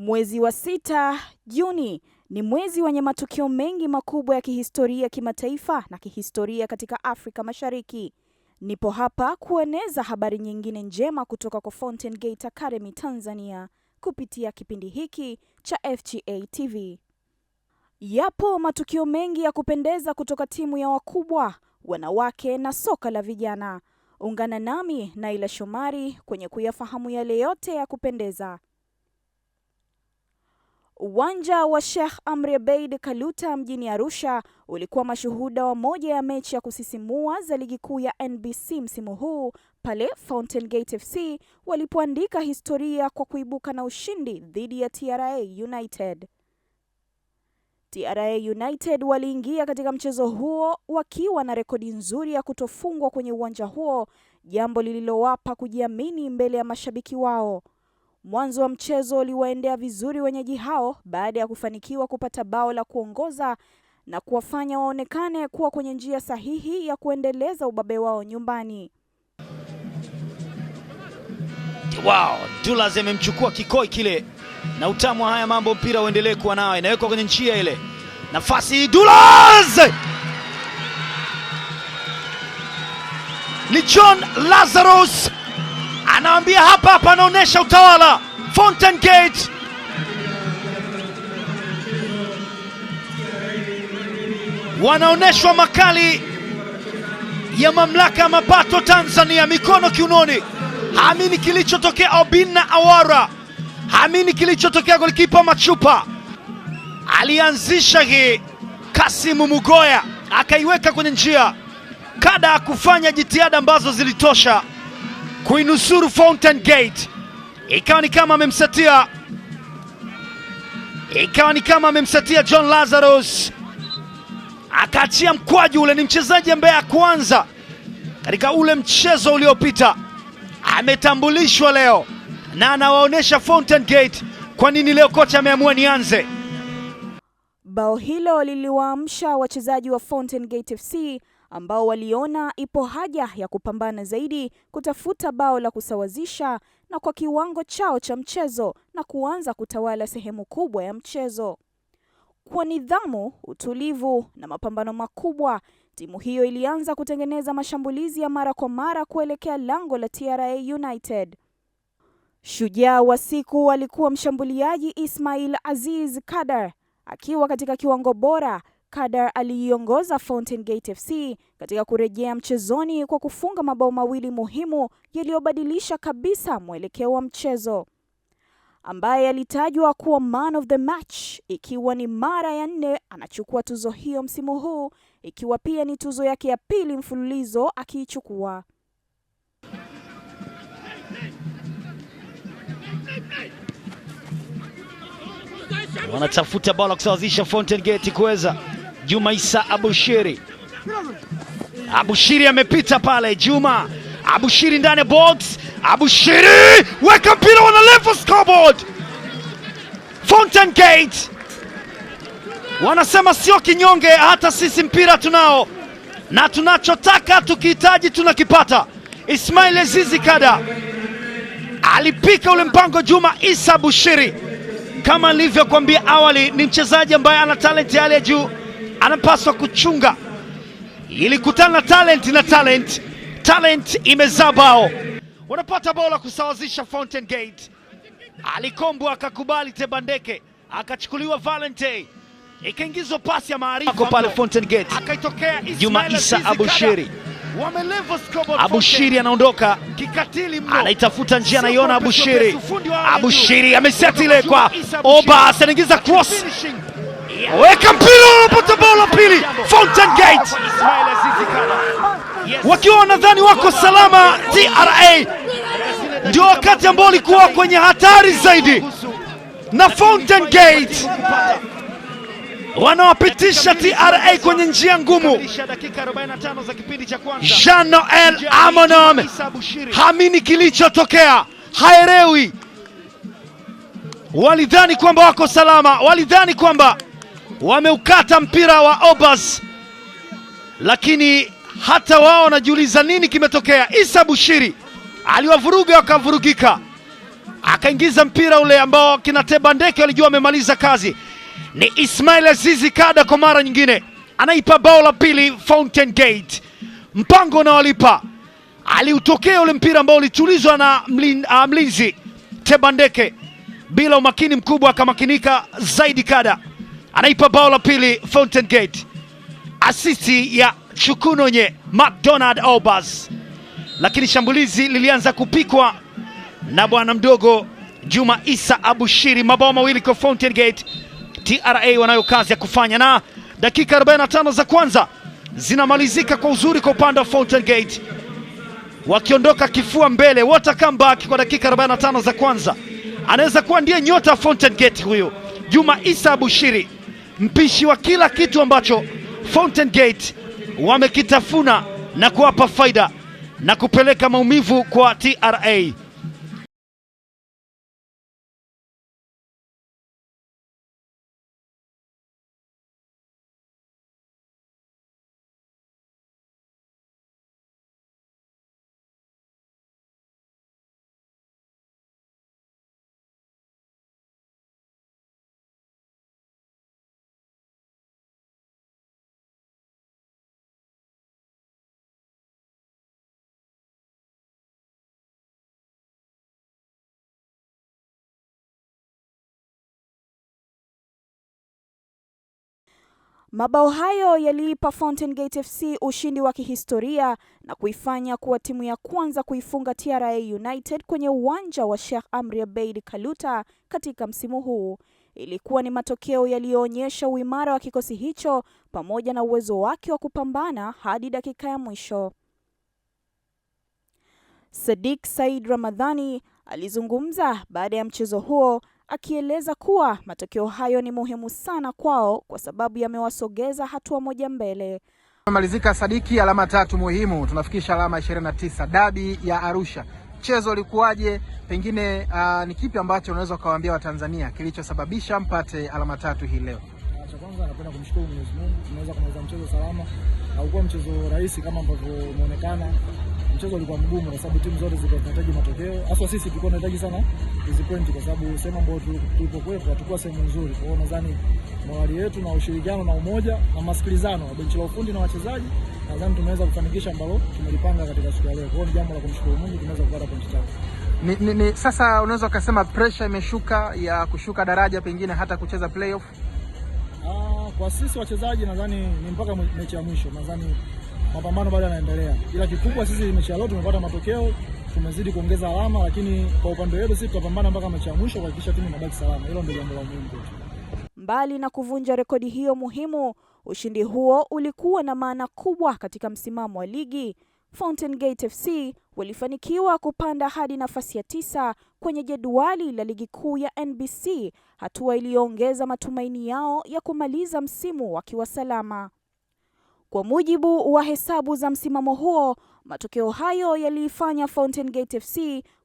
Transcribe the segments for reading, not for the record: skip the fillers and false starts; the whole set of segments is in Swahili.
Mwezi wa 6 Juni ni mwezi wenye matukio mengi makubwa ya kihistoria kimataifa na kihistoria katika Afrika Mashariki. Nipo hapa kueneza habari nyingine njema kutoka kwa Fountain Gate Academy Tanzania kupitia kipindi hiki cha FGA TV. Yapo matukio mengi ya kupendeza kutoka timu ya wakubwa, wanawake na soka la vijana. Ungana nami Naila Shomari kwenye kuyafahamu yale yote ya kupendeza. Uwanja wa Sheikh Amri Abeid Kaluta mjini Arusha ulikuwa mashuhuda wa moja ya mechi ya kusisimua za ligi kuu ya NBC msimu huu pale Fountain Gate FC walipoandika historia kwa kuibuka na ushindi dhidi ya TRA United. TRA United waliingia katika mchezo huo wakiwa na rekodi nzuri ya kutofungwa kwenye uwanja huo, jambo lililowapa kujiamini mbele ya mashabiki wao. Mwanzo wa mchezo uliwaendea vizuri wenyeji hao baada ya kufanikiwa kupata bao la kuongoza na kuwafanya waonekane kuwa kwenye njia sahihi ya kuendeleza ubabe wao nyumbani. Wow, Dulas amemchukua kikoi kile na utamu wa haya mambo mpira uendelee kuwa nao, inawekwa kwenye njia ile. Nafasi Dulas! Ni John Lazarus anaambia hapa anaonesha utawala. Fountain Gate wanaoneshwa makali ya mamlaka ya mapato Tanzania, mikono kiunoni. Haamini kilichotokea Obinna Awara, haamini kilichotokea golikipa Machupa. Alianzisha hii Kasimu Mugoya akaiweka kwenye njia, kada kufanya jitihada ambazo zilitosha kuinusuru Fountain Gate. Ikawa ni kama amemsatia John Lazarus, akaachia mkwaju ule. Ni mchezaji ambaye hakuanza katika ule mchezo uliopita, ametambulishwa leo na anawaonesha Fountain Gate kwa nini leo kocha ameamua nianze. Bao hilo liliwaamsha wachezaji wa Fountain Gate FC ambao waliona ipo haja ya kupambana zaidi kutafuta bao la kusawazisha na kwa kiwango chao cha mchezo na kuanza kutawala sehemu kubwa ya mchezo. Kwa nidhamu, utulivu na mapambano makubwa, timu hiyo ilianza kutengeneza mashambulizi ya mara kwa mara kuelekea lango la TRA United. Shujaa wa siku alikuwa mshambuliaji Ismail Aziz Kadar. Akiwa katika kiwango bora, Kadar aliiongoza Fountain Gate FC katika kurejea mchezoni kwa kufunga mabao mawili muhimu yaliyobadilisha kabisa mwelekeo wa mchezo, ambaye alitajwa kuwa man of the match, ikiwa ni mara ya 4 anachukua tuzo hiyo msimu huu, ikiwa pia ni tuzo yake ya pili mfululizo akiichukua. Wanatafuta bao la kusawazisha Fountain Gate kuweza. Juma Isa Abushiri. Abushiri amepita pale. Juma Abushiri ndani box. Abushiri weka mpira, wana level scoreboard. Fountain Gate wanasema sio kinyonge, hata sisi mpira tunao na tunachotaka tukihitaji tunakipata. Ismail Azizi Kada alipika ule mpango. Juma Isa Abushiri, kama nilivyokuambia awali, ni mchezaji ambaye ana talent ya hali ya juu, anapaswa kuchunga. Ilikutana na talent imezaa bao. Wanapata bao la kusawazisha Fountain Gate. Alikombwa akakubali Tebandeke, akachukuliwa Valente, ikaingizwa pasi ya maarifa pale Fountain Gate. Akaitokea Juma Isa Abushiri. Abushiri anaondoka kikatili mno, anaitafuta njia, anaiona Abushiri. Abushiri ameseti ile kwa Oba, anaingiza cross, weka mpira, unapata bao la pili. Fountain Gate wakiwa wanadhani wako salama, TRA ndio wakati ambao walikuwa kwenye hatari zaidi, na Fountain Gate wanawapitisha TRA kwenye njia ngumu. Jean-Noel Amonom hamini kilichotokea, haelewi. Walidhani kwamba wako salama, walidhani kwamba wameukata mpira wa Obas, lakini hata wao wanajiuliza nini kimetokea. Isa Bushiri aliwavuruga wakavurugika, akaingiza mpira ule ambao kina Tebandeke walijua amemaliza kazi. Ni Ismail Azizi Kada kwa mara nyingine anaipa bao la pili Fountain Gate. Mpango unawalipa, aliutokea ule mpira ambao ulitulizwa na mlinzi Tebandeke, bila umakini mkubwa akamakinika zaidi. Kada anaipa bao la pili Fountain Gate, asisti ya Chukunonye McDonald Obas, lakini shambulizi lilianza kupikwa na bwana mdogo Juma Isa Abushiri. Mabao mawili kwa Fountain Gate. TRA wanayo kazi ya kufanya, na dakika 45 za kwanza zinamalizika kwa uzuri kwa upande wa Fountain Gate, wakiondoka kifua mbele. What a comeback kwa dakika 45 za kwanza. Anaweza kuwa ndiye nyota Fountain Gate huyo Juma Isa Abushiri, mpishi wa kila kitu ambacho Fountain Gate wamekitafuna na kuwapa faida na kupeleka maumivu kwa TRA. Mabao hayo yaliipa Fountain Gate FC ushindi wa kihistoria na kuifanya kuwa timu ya kwanza kuifunga TRA United kwenye uwanja wa Sheikh Amri Abeid Kaluta katika msimu huu. Ilikuwa ni matokeo yaliyoonyesha uimara wa kikosi hicho pamoja na uwezo wake wa kupambana hadi dakika ya mwisho. Sadiq Said Ramadhani alizungumza baada ya mchezo huo, akieleza kuwa matokeo hayo ni muhimu sana kwao kwa sababu yamewasogeza hatua moja mbele. Malizika Sadiki, alama 3 muhimu, tunafikisha alama 29. Dabi ya Arusha, mchezo ulikuwaje? Pengine ni kipi ambacho unaweza kuwaambia Watanzania kilichosababisha mpate alama 3 hii leo? Cha kwanza napenda kumshukuru Mwenyezi Mungu, tunaweza kumaliza mchezo salama. Haukuwa mchezo rahisi kama ambavyo umeonekana. Mchezo ulikuwa mgumu kwa sababu timu zote zilihitaji matokeo. Hasa sisi tulikuwa tunahitaji sana hizo pointi kwa sababu sema ambao tulipokuwepo hatakuwa sehemu nzuri. Kwa hiyo nadhani morali yetu na ushirikiano na umoja na masikilizano wa benchi la ufundi na wachezaji, nadhani tumeweza kufanikisha ambalo tumelipanga katika siku ya leo. Kwa hiyo ni jambo la kumshukuru Mungu, tumeweza kupata pointi 3. Sasa unaweza kusema pressure imeshuka ya kushuka daraja, pengine hata kucheza playoff? Kwa sisi wachezaji nadhani ni mpaka mechi ya mwisho. Nadhani mapambano bado yanaendelea. Ila kikubwa sisi mechi ya leo tumepata matokeo, tumezidi kuongeza alama, lakini kwa upande wetu sisi tutapambana mpaka mechi ya mwisho kuhakikisha timu inabaki salama. Hilo ndio jambo la muhimu kwetu. Mbali na kuvunja rekodi hiyo muhimu, ushindi huo ulikuwa na maana kubwa katika msimamo wa ligi. Fountain Gate FC walifanikiwa kupanda hadi nafasi ya 9 kwenye jedwali la ligi kuu ya NBC, hatua iliyoongeza matumaini yao ya kumaliza msimu wakiwa salama. Kwa mujibu wa hesabu za msimamo huo, matokeo hayo yaliifanya Fountain Gate FC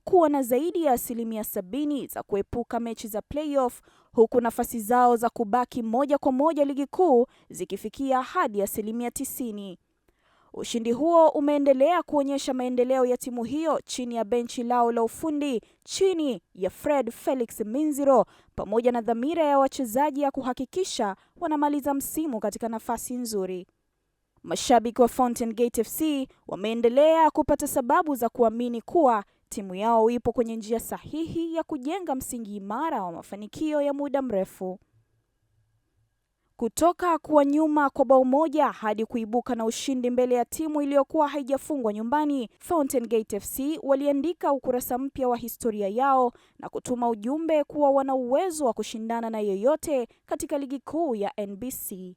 kuwa na zaidi ya 70% za kuepuka mechi za playoff, huku nafasi zao za kubaki moja kwa moja ligi kuu zikifikia hadi 90%. Ushindi huo umeendelea kuonyesha maendeleo ya timu hiyo chini ya benchi lao la ufundi chini ya Fred Felix Minziro, pamoja na dhamira ya wachezaji ya kuhakikisha wanamaliza msimu katika nafasi nzuri. Mashabiki wa Fountain Gate FC wameendelea kupata sababu za kuamini kuwa timu yao ipo kwenye njia sahihi ya kujenga msingi imara wa mafanikio ya muda mrefu. Kutoka kuwa nyuma kwa bao moja hadi kuibuka na ushindi mbele ya timu iliyokuwa haijafungwa nyumbani, Fountain Gate FC waliandika ukurasa mpya wa historia yao na kutuma ujumbe kuwa wana uwezo wa kushindana na yeyote katika ligi kuu ya NBC.